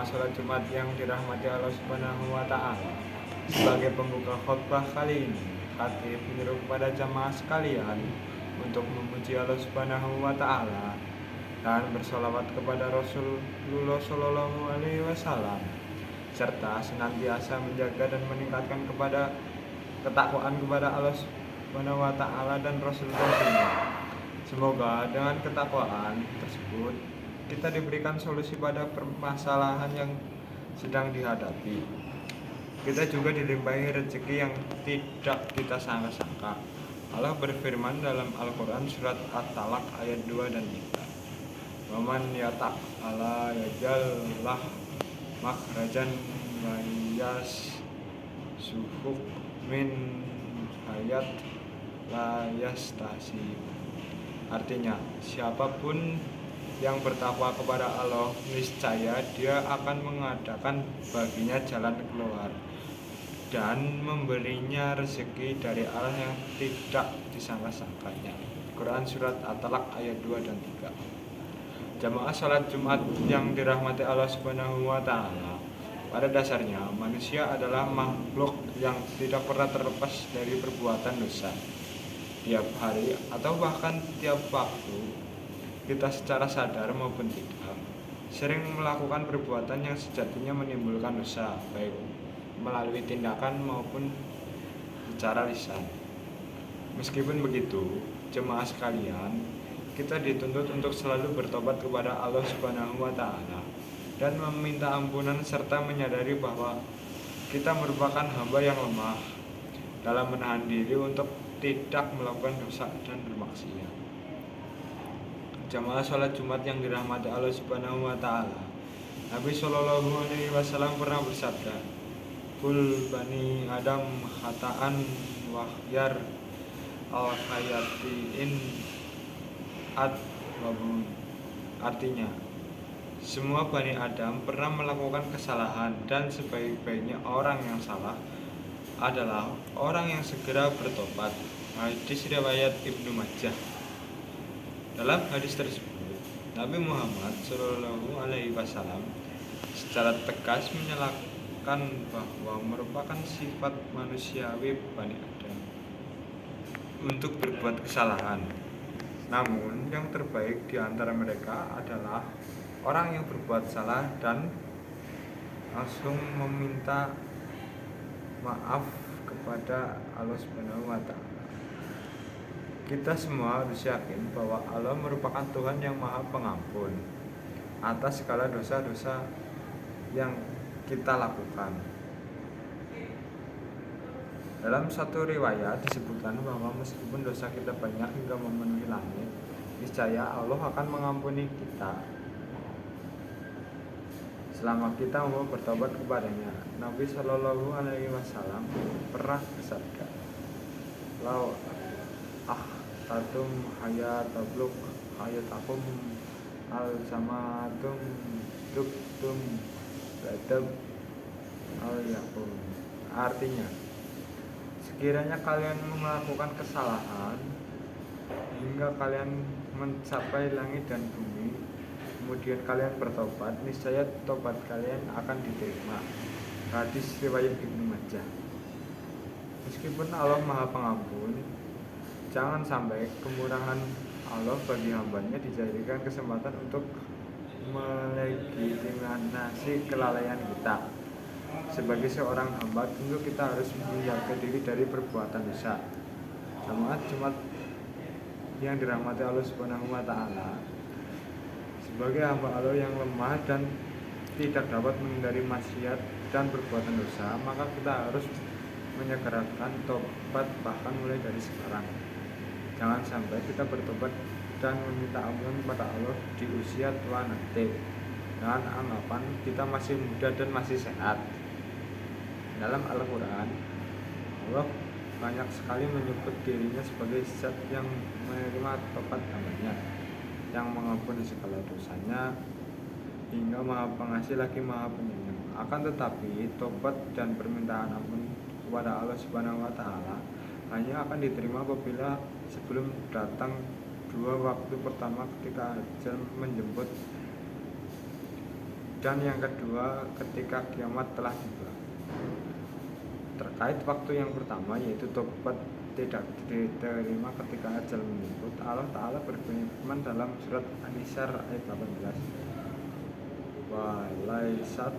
sholat Jumat yang dirahmati Allah Subhanahu wa Ta'ala, sebagai pembuka khutbah kali ini, khatib menyeru kepada jamaah sekalian untuk memuji Allah Subhanahu wa Ta'ala dan bersolawat kepada Rasulullah Shallallahu Alaihi Wasallam, serta senantiasa menjaga dan meningkatkan kepada ketakwaan kepada Allah Subhanahu wa Ta'ala dan Rasul-Rasulnya. Semoga dengan ketakwaan tersebut kita diberikan solusi pada permasalahan yang sedang dihadapi. Kita juga dilimpahi rezeki yang tidak kita sangka-sangka. Allah berfirman dalam Al-Quran surat At-Talaq ayat 2 dan 3. Waman yata'ala yajallah makhrajan wa yasufuk min hayat la yastasi. Artinya, siapapun yang bertakwa kepada Allah, niscaya Dia akan mengadakan baginya jalan keluar dan memberinya rezeki dari arah yang tidak disangka-sangkanya. Quran surat At-Talaq ayat 2 dan 3. Jamaah salat Jumat yang dirahmati Allah Subhanahu wa Ta'ala, pada dasarnya manusia adalah makhluk yang tidak pernah terlepas dari perbuatan dosa. Tiap hari atau bahkan tiap waktu, kita secara sadar maupun tidak sering melakukan perbuatan yang sejatinya menimbulkan dosa, baik melalui tindakan maupun secara lisan. Meskipun begitu, jemaah sekalian, kita dituntut untuk selalu bertobat kepada Allah Subhanahu wa Ta'ala dan meminta ampunan serta menyadari bahwa kita merupakan hamba yang lemah dalam menahan diri untuk tidak melakukan dosa dan bermaksiat. Jamaah sholat Jumat yang dirahmati Allah Subhanahu wa Ta'ala, Nabi Shallallahu Alaihi Wasallam pernah bersabda, Kul bani Adam khata'an wahyar al hayatiin ad wabun. Artinya, semua bani Adam pernah melakukan kesalahan dan sebaik-baiknya orang yang salah adalah orang yang segera bertobat. Hadis riwayat Ibnu Majah. Dalam hadis tersebut, Nabi Muhammad Shallallahu Alaihi Wasallam secara tegas menyatakan bahwa merupakan sifat manusiawi Bani Adam untuk berbuat kesalahan. Namun yang terbaik di antara mereka adalah orang yang berbuat salah dan langsung meminta maaf kepada Allah Subhanahu wa Ta'ala. Kita semua harus yakin bahwa Allah merupakan Tuhan yang Maha Pengampun atas segala dosa-dosa yang kita lakukan. Dalam satu riwayat disebutkan bahwa meskipun dosa kita banyak hingga memenuhi langit, niscaya Allah akan mengampuni kita selama kita mau bertobat kepadanya. Nabi Shallallahu Alaihi Wasallam pernah bersabda, "Lau tatum hayatabluk hayatakum al samatum duktum badab al yakum." Artinya, sekiranya kalian melakukan kesalahan hingga kalian mencapai langit dan bumi, kemudian kalian bertobat, niscaya tobat kalian akan diterima. Hadis riwayat Ibnu Majah. Meskipun Allah Maha Pengampun, jangan sampai kemurahan Allah bagi hambanya dijadikan kesempatan untuk melegitimasi kelalaian kita. Sebagai seorang hamba, tentu kita harus menjaga diri dari perbuatan dosa. Jamaah Jumat yang dirahmati Allah Subhanahu wa Ta'ala, sebagai hamba Allah yang lemah dan tidak dapat menghindari maksiat dan perbuatan dosa, maka kita harus menyegerakan tobat bahkan mulai dari sekarang. Jangan sampai kita bertobat dan meminta ampun kepada Allah di usia tua nanti dengan anggapan kita masih muda dan masih sehat. Dalam Al-Quran, Allah banyak sekali menyebut dirinya sebagai zat yang menerima tobat hambanya, yang mengampuni segala dosanya, hingga Maha Pengasih lagi Maha Penyayang. Akan tetapi, tobat dan permintaan ampun kepada Allah Subhanahu wa Ta'ala hanya akan diterima apabila sebelum datang dua waktu pertama ketika ajal menjemput Dan yang kedua, ketika kiamat telah tiba. Terkait waktu yang pertama, yaitu tobat tidak diterima ketika ajal menyebut, Allah Ta'ala berfirman dalam surat An-Nisa ayat 18, wa laisat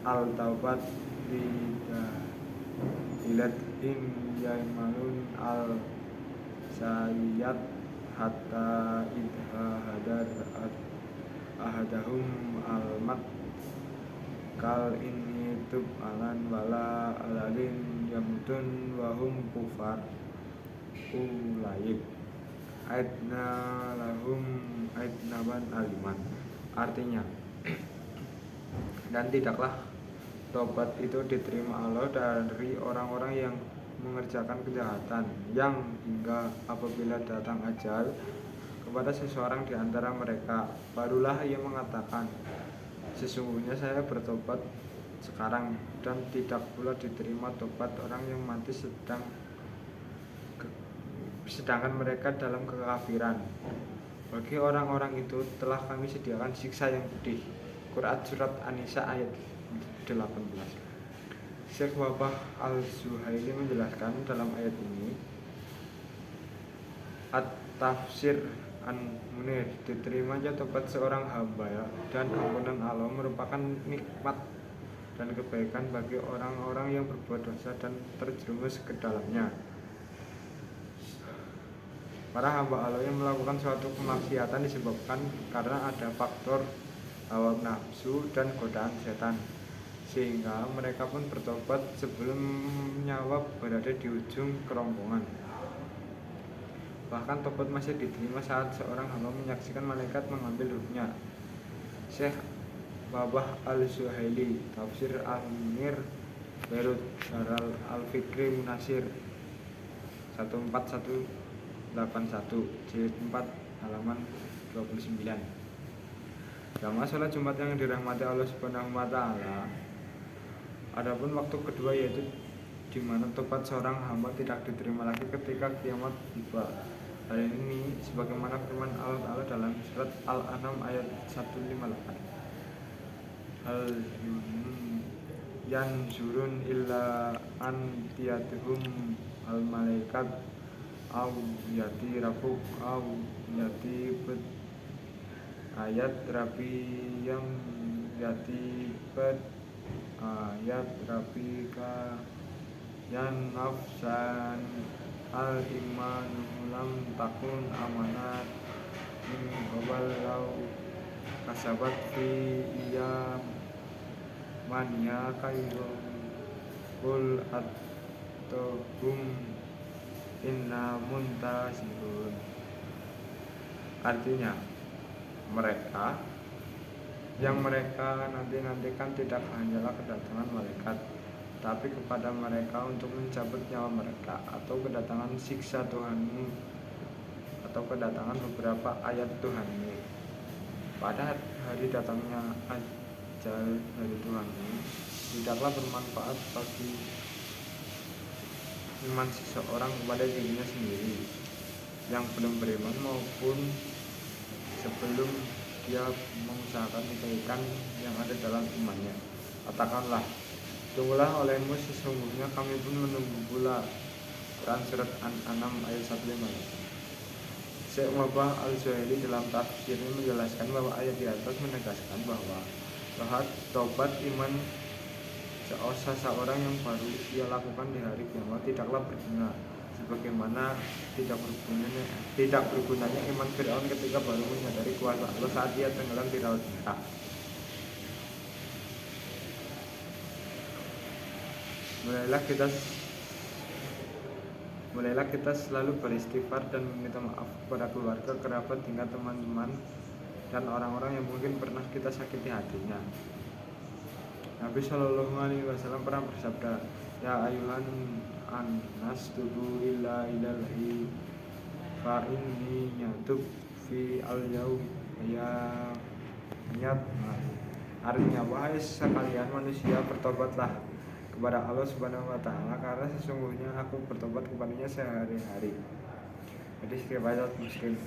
al-taubat ilat in yaimanun al sayyat hatta idha hadar ahadahum al-mat kal ini tub alan wala alalin yamutun wahum kufar ulayib aidna lahum aidnaban aliman. Artinya, dan tidaklah tobat itu diterima Allah dari orang-orang yang mengerjakan kejahatan yang hingga apabila datang ajal kepada seseorang di antara mereka, barulah ia mengatakan, sesungguhnya saya bertobat sekarang, dan tidak pula diterima tobat orang yang mati sedangkan mereka dalam kekafiran. Bagi orang-orang itu telah kami sediakan siksa yang pedih. Quran surat An-Nisa ayat 18. Syekh Wabah Al-Zuhaili menjelaskan dalam ayat ini, At-Tafsir An-Munir, diterimanya tobat seorang hamba dan ampunan Allah merupakan nikmat dan kebaikan bagi orang-orang yang berbuat dosa dan terjerumus ke dalamnya. Para hamba Allah yang melakukan suatu kemaksiatan disebabkan karena ada faktor hawa nafsu dan godaan setan, sehingga mereka pun bertobat sebelum nyawa berada di ujung kerongkongan. Bahkan tobat masih diterima saat seorang hamba menyaksikan malaikat mengambil ruhnya. Syekh Wabah Al-Zuhaili, Tafsir Al-Munir, Beirut Daral Al-Fikri Munasir 14181, jilid 4, halaman 29. Jamaah salat Jumat yang dirahmati Allah Subhanahu wa taala. Adapun waktu kedua, yaitu di mana tobat seorang hamba tidak diterima lagi ketika kiamat tiba. Hal ini sebagaimana firman Allah Ta'ala dalam surat Al-An'am ayat 158. Hal yanzurun illa an tiyatuhum al malaikat au yati rabuk au yati bet ayat rabi yang yati bet ayat rabi ka yan nafsan al iman lam takun amanat min qabal law kasabat fi iyam manya kayyum kul at-tuhum inna muntasirun. Artinya, mereka nanti-nantikan tidak hanyalah kedatangan malaikat, tapi kepada mereka untuk mencabut nyawa mereka, atau kedatangan siksa Tuhanmu, atau kedatangan beberapa ayat Tuhanmu. Pada hari datangnya ajal dari Tuhanmu, tidaklah bermanfaat bagi iman seseorang kepada dirinya sendiri yang belum beriman maupun sebelum dia mengusahakan kebaikan yang ada dalam imannya. Katakanlah, tunggulah olehmu, sesungguhnya kami pun menunggu pula. Quran surat An-An'am ayat 158. Syekh Wabah Al-Zuhaili dalam tafsirnya menjelaskan bahwa ayat di atas menegaskan bahwa taubat iman seseorang yang baru ia lakukan di hari kiamat tidaklah berguna, sebagaimana tidak bergunanya iman Fir'aun ketika baru menyadari kuasa Allah saat ia tenggelam di laut merah. Mulailah kita selalu beristighfar dan meminta maaf kepada keluarga, kerabat, hingga teman-teman dan orang-orang yang mungkin pernah kita sakiti hatinya. Nabi Shallallahu Alaihi Wasallam pernah bersabda, ya ayuhan annas tubu illa ilahi fa inni yatub fi al-yaum ya nyat. Artinya, wahai sekalian manusia, bertobatlah kepada Allah Subhanahu wa taala, karena sesungguhnya aku bertobat kepadanya sehari-hari. Hadis riwayat Muslim.